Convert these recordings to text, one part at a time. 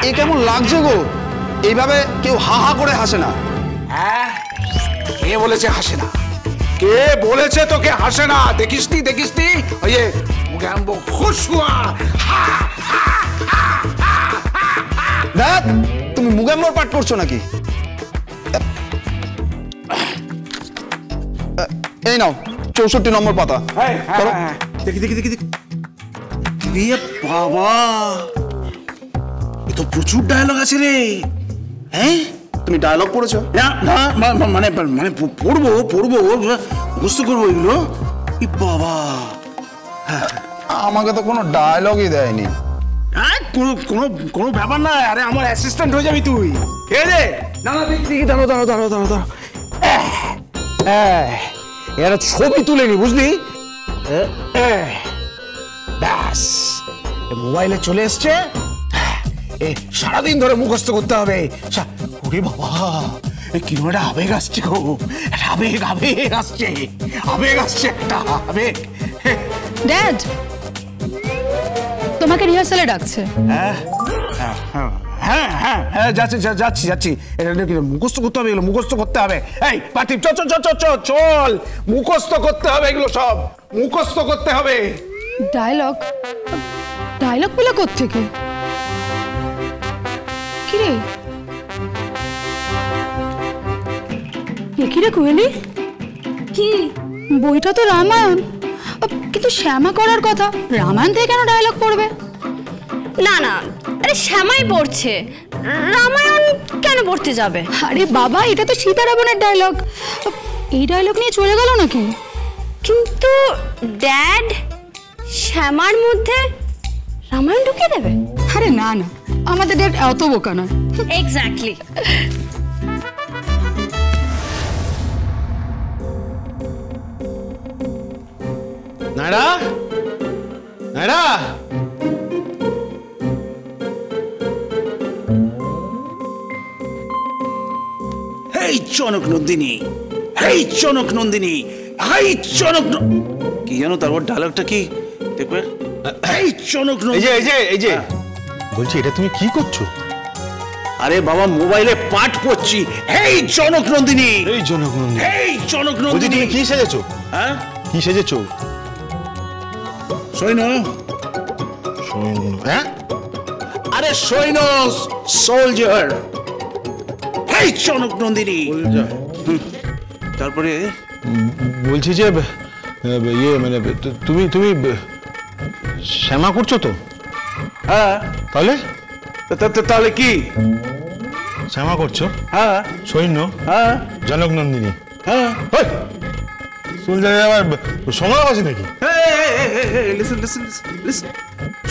এ কেমন লাগছে গো? এইভাবে কেউ হা হা করে হাসে না। হ্যাঁ, কে বলেছে হাসে না? কে বলেছে তোকে হাসে না? দেখিসনি দেখিসনি ওই যে মুখে আনবো খুশুয়া। দেখ, তুমি মুগাম্বর পাঠ করছো নাকি? এই নাও 64 নম্বর পাতা। দেখি দেখি দেখি দেখি। বাবা, এ তো প্রচুর ডায়লগ আছে রে। হ্যাঁ, তুমি ডায়লগ পড়েছো? না মানে মানে পড়বো পড়বো, বুঝতে করবো এগুলো। বাবা, আমাকে তো কোনো ডায়লগই দেয়নি। কোনো ব্যাপার না। আরে আমার অ্যাসিস্ট্যান্ট হয়ে যাবি তুই। কে রে? না না, দেখি দাঁড়াও। এরা ছবি তুলে নি, বুঝলি? ব্যাস, মোবাইলে চলে এসছে। সারাদিন ধরে মুখস্থ করতে হবে। ওরে বাবা, কিরম একটা আবেগ আসছে গো। আবেগ আসছে একটা আবেগ। ড্যাড, তোমাকে রিহার্সালে ডাকছে। হ্যাঁ, যাচ্ছি। এটা মুখস্থ করতে হবে, এগুলো মুখস্থ করতে হবে। এই পার্থিব, চল, মুখস্থ করতে হবে, এগুলো সব মুখস্থ করতে হবে। ডায়লগ পেলে কোত্থেকে? কিরে কোয়েলি, কি বইটা তো রামায়ণ, কিন্তু শ্যামা করার কথা। রামায়ণ থেকে কেন ডায়লগ পড়বে? না, আরে শ্যামাই পড়ছে, রামায়ণ কেন পড়তে যাবে? আরে বাবা, এটা তো সীতা রাবণের ডায়লগ। এই ডায়লগ নিয়ে চলে গেল নাকি? কিন্তু ড্যাড, শ্যামার মধ্যে রামায়ণ ঢুকিয়ে দেবে? আরে না, আমাদের ড্যাড এত বোকা নয়। এক্স্যাক্টলি। নায়রা, হেই চনক নন্দিনী, কি জানো তারপর ডায়লগটা কি দেখবে? এই চনক নন্দিনী, এই যে বলছি, এটা তুমি কি করছো? আরে বাবা, মোবাইলে পাঠ পড়ছি। এই চনক নন্দিনী, তুমি কি সেজেছো? হ্যাঁ, কি সেজেছো? সৈন্য। হ্যাঁ, আরে সৈন্য, সোলজার। এই চনক নন্দিনী। তারপরে বলছি যে ইয়ে মানে তুমি শ্যামা করছো তো? হ্যাঁ। তাহলে কি শ্যামা করছো? হ্যাঁ। সৈন্য? হ্যাঁ। জনক নন্দিনী? হ্যাঁ। আবার সংলাপ আছে নাকি?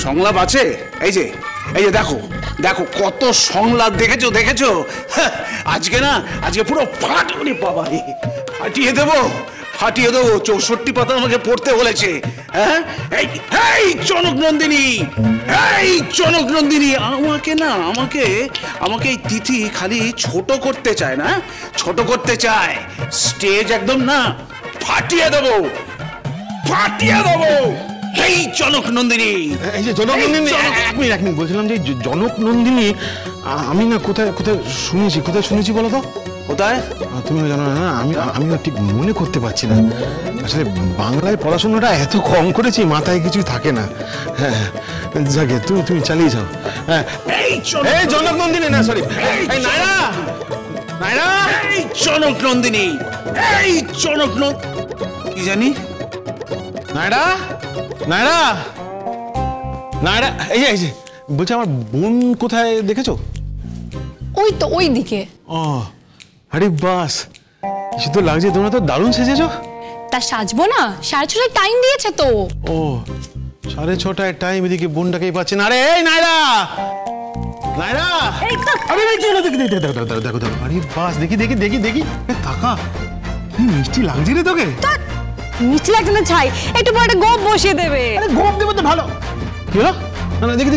সংলাপ আছে? এই যে দেখো কত সংলাপ দেখেছো। আজকে পুরো ফাটিয়ে দেবো। 64 পাতা আমাকে পড়তে বলেছে। হ্যাঁ, এই চনক নন্দিনী, আমাকে এই তিথি খালি ছোট করতে চায় না, স্টেজ একদম না ফাটিয়ে দেবো। এই জনক নন্দিনী, এই যে জনক নন্দিনী, এক মিনিট বলছিলাম যে জনক নন্দিনী আমি না কোথায় শুনেছি বলো তো? কোথায়? তুমি জানো না, আমি না ঠিক মনে করতে পারছি না। আসলে বাংলায় পড়াশোনাটা এত কম করেছি, মাথায় কিছু থাকে না। হ্যাঁ, যাকে তুমি চালিয়ে যাও। হ্যাঁ, এই জনক নন্দিনী না, সরি, এই নায়রা, এই জনক নন্দিনী, কি জানি? নায়রা, এই যে বলছি, আমার বোন কোথায় দেখেছো? ওই তো ওই দিকে। ও, আরে বাস, কিছু তো লাগছে। তোমরা তো দারুণ সেজেছো। তা সাজবো না? 6:30 টাইম দিয়েছে তো। ও, 6:30 টাইম, এদিকে বোনটাকেই পাচ্ছে না। আরে এই নায়রা, আরে দেখো, আরে বাস, দেখি, তাকা, কি মিষ্টি লাগছে রে তোকে। মিষ্টি লাগছে না ছাই, একটু পরে একটা গোপ বসিয়ে দেবে। আরে গোপ দেবে তো ভালো। কি হলো? না, দেখি,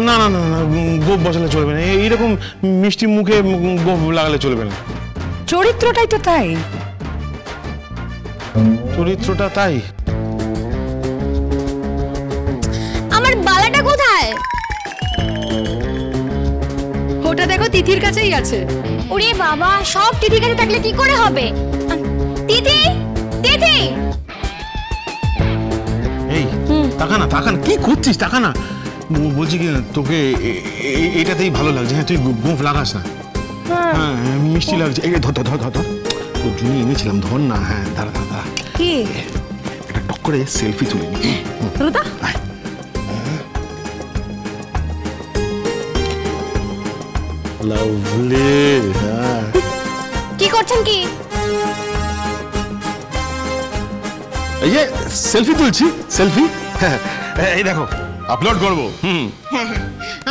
না, গোপ বসালে চলবে না। এইরকম মিষ্টি মুখে গোপ লাগালে চলবে না। চরিত্রটাই তো তাই। আমার বালাটা কোথায়? তিথির কাছেই আছে। ওরে বাবা, সব তিথির কাছে থাকলে কি করে হবে? তিথি, তিথি, এই তাকা না, কি করছিস? তাকা না, বলছি কি তোকে এটাতেই ভালো লাগছে। হ্যাঁ, তুই গোঁফ লাগাস না। হ্যাঁ, মিষ্টি লাগছে। এই ধর ধর ধর ধর, তোর জন্য এনেছিলাম, ধর না। হ্যাঁ, দাঁড়া দাঁড়া দাঁড়া, কি একটা টক করে সেলফি তুলে নি। রুদা, লাভলি। হ্যাঁ, কি করছেন কি? এই যে সেলফি তুলছি, সেলফি। এই দেখো, আপলোড করবো। হ্যাঁ,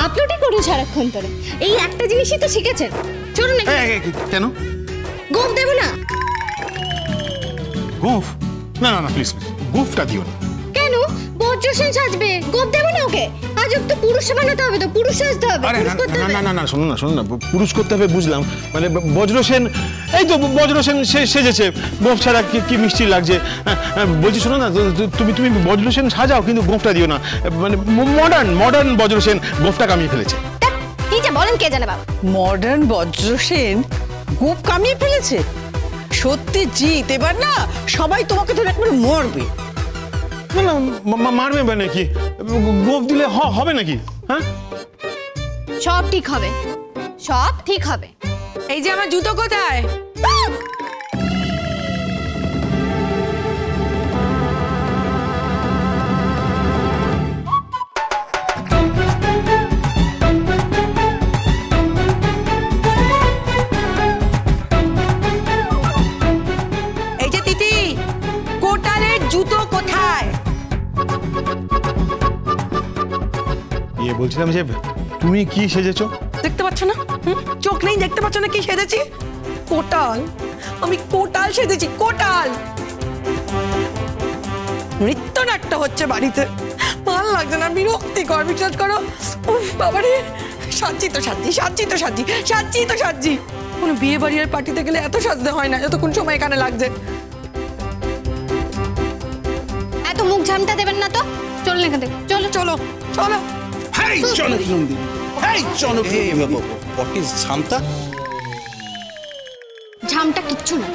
আপলোডই করুন সারাক্ষণ ধরে। এই একটা জিনিসই তো শিখেছেন। চলুন না। কেন গোপ দেব না? গোঁফ? না না না, প্লিজ গোঁফটা দিও না। কেন? বজ্রসেন সাজবে, গোপ দেব না ওকে? আজ তো পুরুষ বানাতে হবে, তো পুরুষ সাজতে হবে। আরে পুরুষ করতে না হবে। না না না, শোনো না, শোনো না, পুরুষ করতে হবে বুঝলাম, মানে বজ্রসেন, এই তো বজ্রসেন সেজেছে, গোঁফ ছাড়া কি মিষ্টি লাগছে। বলছি শোনো না, তুমি বজ্রসেন সাজাও, কিন্তু গোঁফটা দিও না। মানে মডার্ন বজ্রসেন গোঁফটা কামিয়ে ফেলেছে। কি যে বলেন কে জানে বাবা। মডার্ন বজ্রসেন গোপ কামিয়ে ফেলেছে? সত্যি জিৎ, এবার না সবাই তোমাকে ধরে একবার মরবে। না না, মারবে বা নাকি? গোঁফ দিলে হবে নাকি? হ্যাঁ, সব ঠিক হবে, সব ঠিক হবে। এই যে আমার জুতো কোথায়? এই যে তিথি, কোটালের জুতো কোথায়? বলছিলাম যে তুমি কি সেজেছো? দেখতে পাচ্ছ না? চোখ নেই, দেখতে পাচ্ছ না কি সেজেছি? কোটাল, আমি কোটাল সেজেছি, কোটাল। নৃত্যনাট্য হচ্ছে বাড়িতে, ভালো লাগছে না, বিরক্তিকর, বিশ্বাস করো। উফ বাবারে, সাজি তো সাজি। কোনো বিয়ে বাড়ি আর পার্টিতে গেলে এত সাজতে হয় না, যতক্ষণ সময় এখানে লাগছে। এত মুখ ঝামটা দেবেন না তো। চলুন এখান থেকে, চলো চলো চলো। হেই Janak Nandini, hey Janak Nandini. What is ঝামটা? ঝামটা কিচ্ছু না,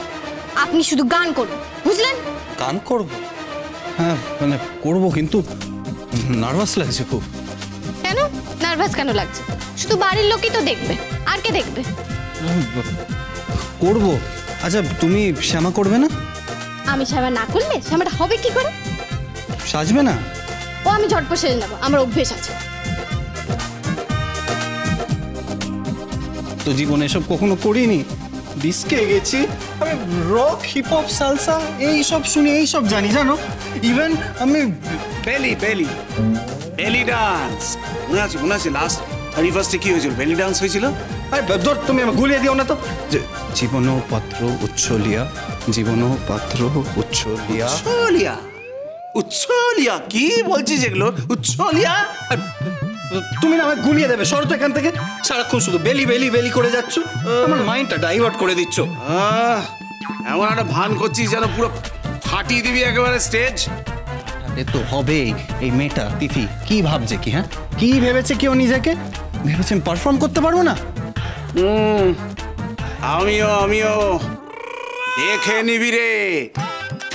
আপনি শুধু গান করুন, বুঝলেন? গান করব? হ্যাঁ মানে করব, কিন্তু নার্ভাস লাগছে খুব। কেন নার্ভাস কেন লাগছে? শুধু বাড়ির লোকই তো দেখবে, আর কে দেখবে? করব। আচ্ছা তুমি শ্যামা করবে না? আমি শ্যামা না করলে শ্যামাটা হবে কি করে? সাজবে না? ও আমি ঝটপট সেরে নেবো, আমার অভ্যেস আছে। তো জীবনে এসব কখনো করিনি, ডিস্কে গেছি আমি, রক হিপ হপ সালসা এই সব শুনি, এই সব জানি জানো। ইভেন আমি বেলি ডান্স মনে আছে লাস্ট 31st কি হয়েছিল? বেলি ডান্স হয়েছিল। আরে ধর, তুমি আমাকে গুলিয়ে দিও না তো। জীবন পাত্র উচ্ছলিয়া, জীবন পাত্র উচ্ছলিয়া। উচ্ছলিয়া কি বলছিস এগুলো? উচ্ছলিয়া? তুমি না আমাকে গুলিয়ে দেবে, সরো তো এখান থেকে। সারাক্ষণ শুধু বেলি করে যাচ্ছ, আমার মাইন্ডটা ডাইভার্ট করে দিচ্ছ। এমন একটা ভান করছিস যেন পুরো ফাটিয়ে দিবি একেবারে স্টেজ। এ তো হবেই। এই মেয়েটা তিথি কি ভাবছে কি? হ্যাঁ, কি ভেবেছে কেউ নিজেকে? ভেবেছেন পারফর্ম করতে পারবো না? আমিও দেখে নিবি রে,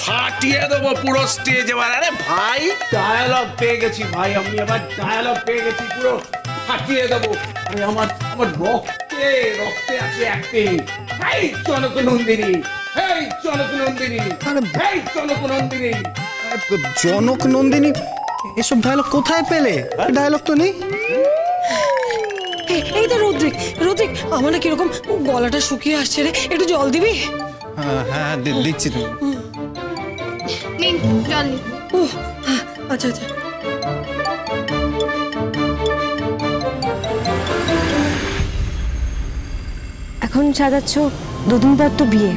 ফাটিয়ে দেবো পুরো স্টেজ এবার। আরে ভাই, ডায়ালগ পেয়ে গেছি ভাই, আমি এবার ডায়ালগ পেয়ে গেছি, পুরো ফাটিয়ে দেবো। আরে আমার রক্তে আছে অ্যাক্টিং। হেই জনক নন্দিনী, জনক নন্দিনী, এসব ডায়লগ কোথায় পেলে? ডায়লগ তো নেই। এই তো রোদ্রিক, আমার না কিরকম গলাটা শুকিয়ে আসছে রে, একটু জল দিবি? হ্যাঁ দিচ্ছি। তুমি নিন জল নিন। আচ্ছা। এখন সাজাচ্ছ, দুদিন পর তো বিয়ে,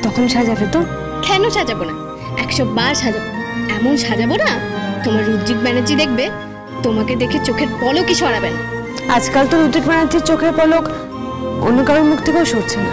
তখন সাজাবে তো? কেন সাজাবো না? 100 বার সাজাবো। এমন সাজাবো না, তোমার রুদ্রিক ব্যানার্জি দেখবে, তোমাকে দেখে চোখের পলকই সরাবে না। আজকাল তো রুদ্রিক ব্যানার্জির চোখের পলক অন্য কারোর মুখ থেকেও সরছে না।